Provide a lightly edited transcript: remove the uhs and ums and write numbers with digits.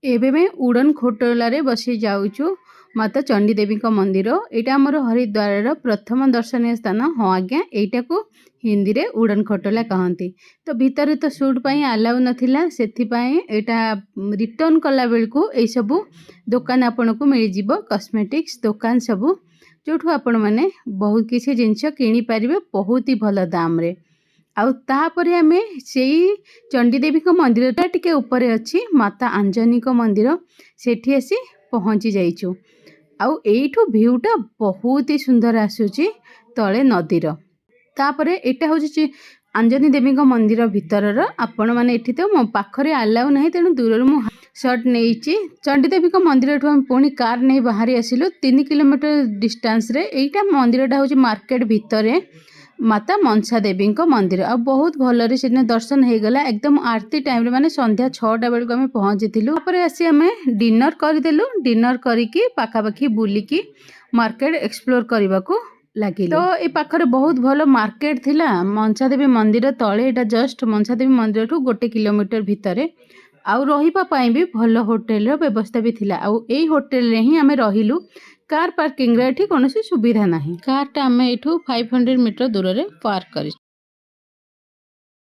एबे मैं उड़न खोटलारे बसी जाऊचु माता चंडी देवी का मंदिर। एटा हमर हरिद्वार प्रथम दर्शनीय स्थान। हाँ आज्ञा, एटा को हिंदी रे उड़न खटोला कहती। तो भितर तो सुट पाई अलाउ नथिला, सेथिपाई एटा रिटर्न कला बेलकु ए सबु दुकान आपन को मिल जिवो। कॉस्मेटिक्स दुकान सबु जोठु आपण माने बहुत किसी जिनिस किनी पारिबे बहुत ही भल दाम रे। आउ तापरे आमे सेई चंडीदेवी को मंदिर टिके ऊपर अच्छी माता आंजनी को मंदिर सेठी आसी पहुँची जाइचु। आउ एठू भ्यूटा बहुत ही सुंदर आसुची तले नदीर। तापरे एटा होची आंजनी देवी को मंदिर भितर आपण माने एठी तो मो पाखरे अलाउ नहीं, तेणु दूर मु शॉट नेइची। चंडीदेवी को मंदिर ठू हम पुणी कार नहीं बाहरी आसिलु 3 किलोमीटर डिस्टेंस रे। एटा मंदिरटा होची मार्केट भितरे माता मनसा देवी को मंदिर। आ बहुत भल से दर्शन हो गला एकदम आरती टाइम रे, माने संध्या 6टा बेलू आम पहुँचीलु। आसी आम डिनर करदेलु। डिनर करिकी पाखापाखि बुलिकी मार्केट एक्सप्लोर करने को लगे। तो ये पाखरे बहुत भल मार्केट थिला। मनसा देवी मंदिर तले एटा जस्ट मनसा देवी मंदिर ठू 1 किलोमीटर भितर। आउ रहिबा पाई भी भल होटेल व्यवस्था भी थिला। आउ एई होटेल रे ही आमे रहिलु। कार पार्किंग रे एठी कोनोसी सुविधा नाही। कार टा आमे एठू 500 मीटर दूर रे पार्क करी।